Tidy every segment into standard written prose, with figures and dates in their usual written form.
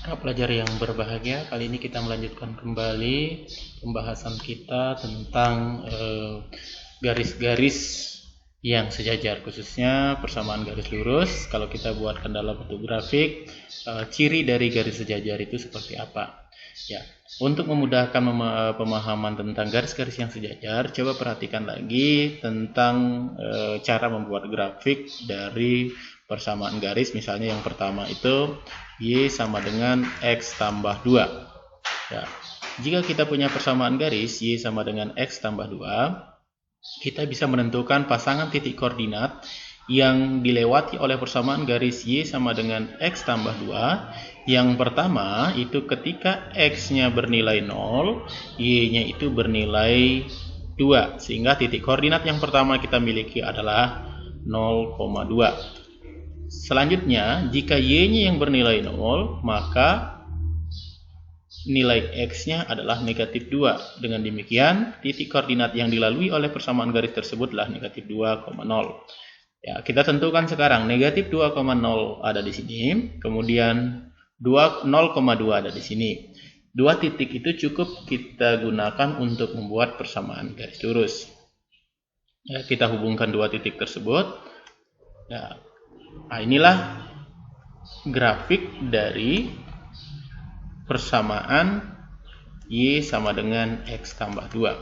Pelajar yang berbahagia, kali ini kita melanjutkan kembali pembahasan kita tentang garis-garis yang sejajar, khususnya persamaan garis lurus. Kalau kita buatkan dalam bentuk grafik, ciri dari garis sejajar itu seperti apa? Ya, untuk memudahkan pemahaman tentang garis-garis yang sejajar, coba perhatikan lagi tentang cara membuat grafik dari persamaan garis. Misalnya yang pertama itu Y sama dengan X tambah 2. Ya, jika kita punya persamaan garis Y sama dengan X tambah 2, kita bisa menentukan pasangan titik koordinat yang dilewati oleh persamaan garis Y sama dengan X tambah 2. Yang pertama itu ketika X-nya bernilai 0, Y-nya itu bernilai 2, sehingga titik koordinat yang pertama kita miliki adalah 0,2. Selanjutnya, jika Y-nya yang bernilai 0, maka nilai X-nya adalah negatif 2. Dengan demikian, titik koordinat yang dilalui oleh persamaan garis tersebut adalah negatif 2,0. Ya, kita tentukan sekarang negatif 2,0 ada di sini, kemudian 0,2 ada di sini. Dua titik itu cukup kita gunakan untuk membuat persamaan garis lurus. Ya, kita hubungkan dua titik tersebut. Ya, nah, inilah grafik dari persamaan Y sama dengan X tambah 2.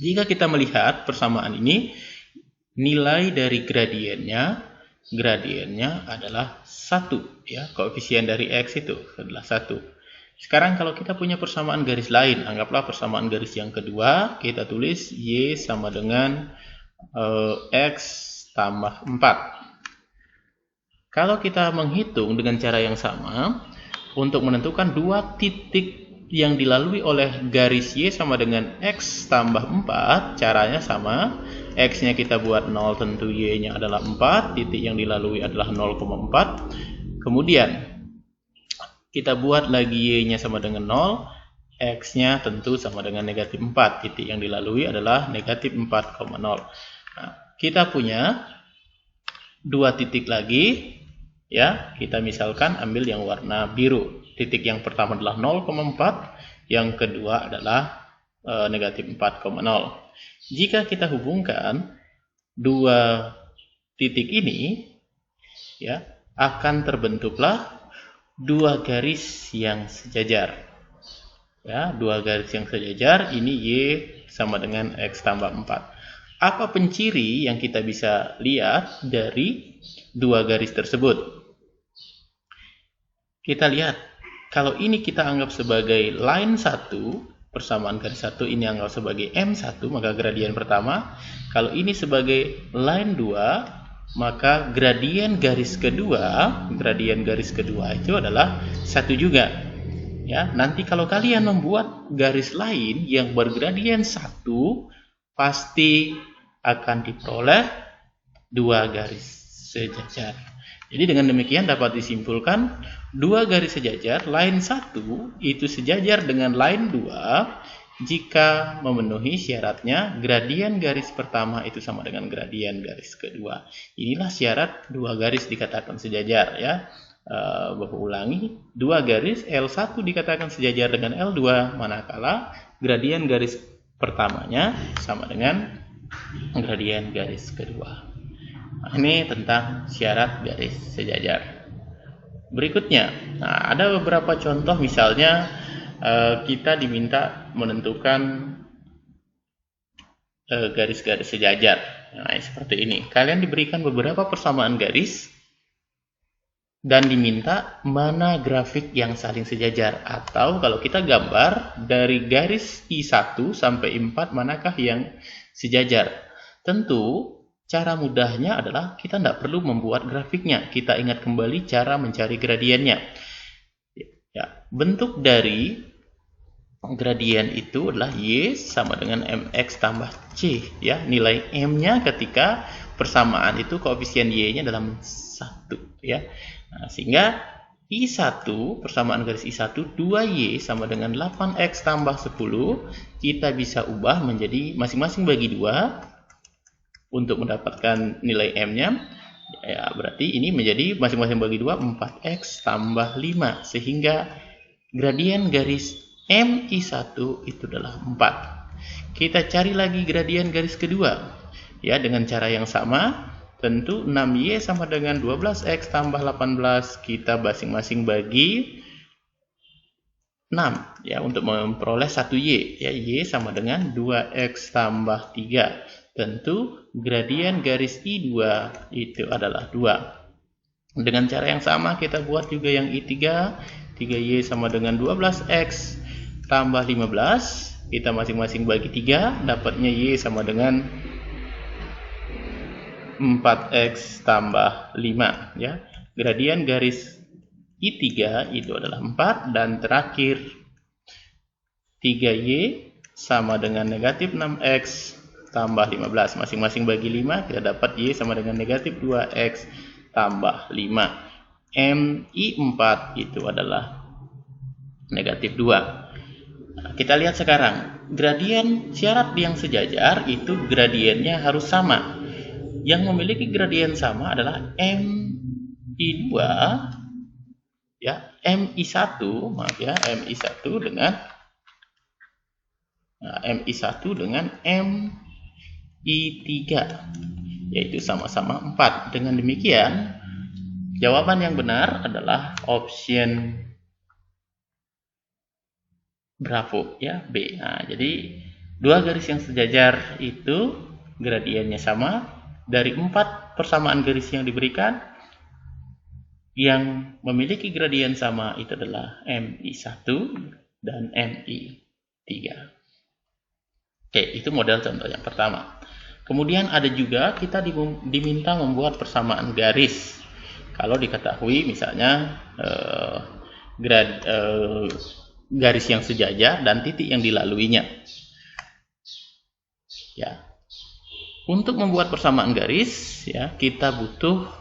Jika kita melihat persamaan ini, nilai dari gradiennya adalah 1. Ya, koefisien dari X itu adalah 1. Sekarang kalau kita punya persamaan garis lain, anggaplah persamaan garis yang kedua, kita tulis Y sama dengan X tambah 4. Kalau kita menghitung dengan cara yang sama, untuk menentukan dua titik yang dilalui oleh garis Y sama dengan X tambah 4, caranya sama. X-nya kita buat 0, tentu Y-nya adalah 4, titik yang dilalui adalah 0,4. Kemudian, kita buat lagi Y-nya sama dengan 0, X-nya tentu sama dengan negatif 4, titik yang dilalui adalah negatif 4,0. Nah, kita punya dua titik lagi. Ya, kita misalkan ambil yang warna biru. Titik yang pertama adalah 0,4, yang kedua adalah negatif 4,0. Jika kita hubungkan dua titik ini, ya, akan terbentuklah dua garis yang sejajar. Ya, dua garis yang sejajar, ini Y sama dengan X tambah 4. Apa penciri yang kita bisa lihat dari dua garis tersebut? Kita lihat, kalau ini kita anggap sebagai line 1, persamaan garis 1 ini anggap sebagai M1, maka gradien pertama. Kalau ini sebagai line 2, maka gradien garis kedua itu adalah 1 juga. Ya, nanti kalau kalian membuat garis lain yang bergradien 1, pasti akan diperoleh dua garis sejajar. Jadi dengan demikian dapat disimpulkan dua garis sejajar, line 1 itu sejajar dengan line 2 jika memenuhi syaratnya gradien garis pertama itu sama dengan gradien garis kedua. Inilah syarat dua garis dikatakan sejajar, ya. Bapak ulangi, dua garis L1 dikatakan sejajar dengan L2 manakala gradien garis pertamanya sama dengan gradien garis kedua. Nah, ini tentang syarat garis sejajar. Berikutnya, nah, ada beberapa contoh, misalnya kita diminta menentukan garis-garis sejajar. Nah, seperti ini. Kalian diberikan beberapa persamaan garis dan diminta mana grafik yang saling sejajar, atau kalau kita gambar dari garis I1 sampai I4 manakah yang sejajar. Tentu cara mudahnya adalah kita tidak perlu membuat grafiknya. Kita ingat kembali cara mencari gradiennya. Ya, bentuk dari gradien itu adalah Y sama dengan MX tambah C. Ya, nilai M-nya ketika persamaan itu koefisien Y-nya dalam 1. Ya. Nah, sehingga I1, persamaan garis I1, 2Y sama dengan 8X tambah 10, kita bisa ubah menjadi masing-masing bagi 2 untuk mendapatkan nilai M-nya. Ya, berarti ini menjadi masing-masing bagi 2 4x tambah 5, sehingga gradien garis MI1 itu adalah 4. Kita cari lagi gradien garis kedua. Ya, dengan cara yang sama, tentu 6y sama dengan 12x tambah 18, kita masing-masing bagi 6 ya untuk memperoleh 1y ya, y sama dengan 2x tambah 3. Tentu gradien garis I2 itu adalah 2. Dengan cara yang sama kita buat juga yang I3, 3y sama dengan 12x tambah 15, kita masing-masing bagi 3, dapatnya y sama dengan 4x tambah 5 ya. Gradien garis I3 itu adalah 4, dan terakhir 3y sama dengan negatif 6x tambah 15, masing-masing bagi 5, kita dapat y sama dengan negatif 2x tambah 5. MI4 itu adalah negatif 2. Nah, kita lihat sekarang gradien syarat yang sejajar itu gradiennya harus sama. Yang memiliki gradien sama adalah MI2 ya, MI1 dengan MI1 dengan MI3, yaitu sama-sama 4. Dengan demikian jawaban yang benar adalah option Bravo ya, B. Nah, jadi dua garis yang sejajar itu gradiennya sama. Dari 4 persamaan garis yang diberikan, yang memiliki gradien sama itu adalah MI1 dan MI3. Oke, itu model contoh yang pertama. Kemudian ada juga kita diminta membuat persamaan garis. Kalau diketahui misalnya garis yang sejajar dan titik yang dilaluinya. Ya. Untuk membuat persamaan garis, ya, kita butuh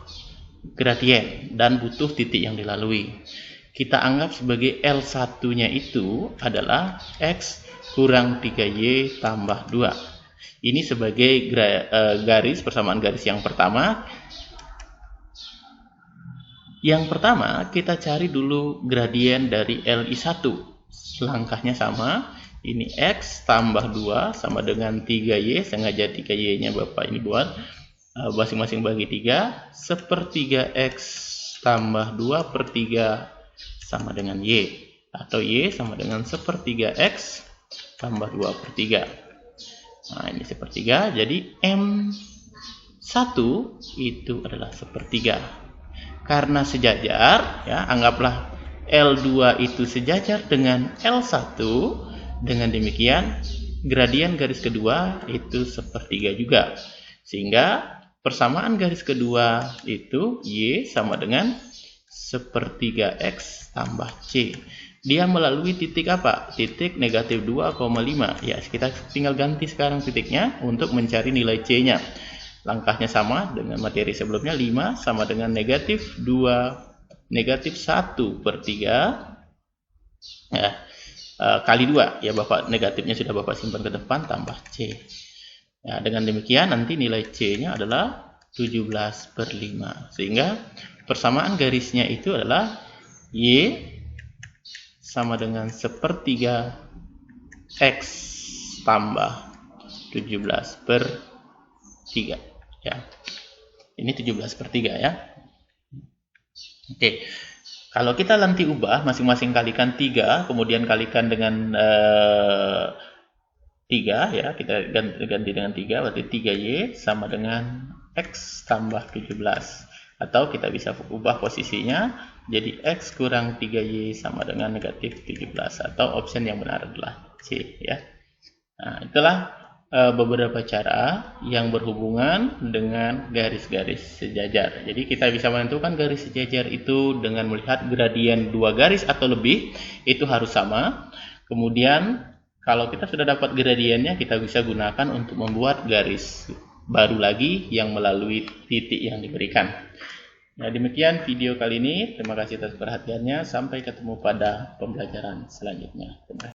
gradien dan butuh titik yang dilalui. Kita anggap sebagai L1-nya itu adalah X kurang 3Y tambah 2. Ini sebagai garis persamaan garis yang pertama. Yang pertama, kita cari dulu gradien dari LI1. Langkahnya sama. Ini X tambah 2 sama dengan 3Y. Sengaja 3Y-nya Bapak ini buat. Masing-masing bagi 3, sepertiga X tambah 2 per 3 sama dengan Y, atau Y sama dengan sepertiga X tambah 2 per 3. Nah, ini sepertiga, jadi M1 itu adalah sepertiga. Karena sejajar, ya, anggaplah L2 itu sejajar dengan L1, dengan demikian gradien garis kedua itu sepertiga juga. Sehingga persamaan garis kedua itu Y sama dengan sepertiga X tambah C. Dia melalui titik apa? Titik negatif 2,5. Ya, kita tinggal ganti sekarang titiknya untuk mencari nilai C-nya. Langkahnya sama dengan materi sebelumnya, 5 sama dengan negatif 2, negatif 1 per 3. Ya, kali 2. Ya, Bapak negatifnya sudah Bapak simpan ke depan, tambah C. Ya, dengan demikian nanti nilai C-nya adalah 17 per 5. Sehingga persamaan garisnya itu adalah Y sama dengan sepertiga X tambah 17 per 3. Ya. Ini 17 per 3 ya. Oke. Kalau kita nanti ubah, masing-masing kalikan 3, kemudian kalikan dengan 3 ya, kita ganti dengan 3, berarti 3Y sama dengan X tambah 17. Atau kita bisa ubah posisinya jadi X kurang 3Y sama dengan negatif 17, atau option yang benar adalah C ya. Nah, itulah beberapa cara yang berhubungan dengan garis-garis sejajar. Jadi kita bisa menentukan garis sejajar itu dengan melihat gradien dua garis atau lebih, itu harus sama. Kemudian kalau kita sudah dapat gradiennya, kita bisa gunakan untuk membuat garis baru lagi yang melalui titik yang diberikan. Nah, demikian video kali ini. Terima kasih atas perhatiannya. Sampai ketemu pada pembelajaran selanjutnya. Terima kasih.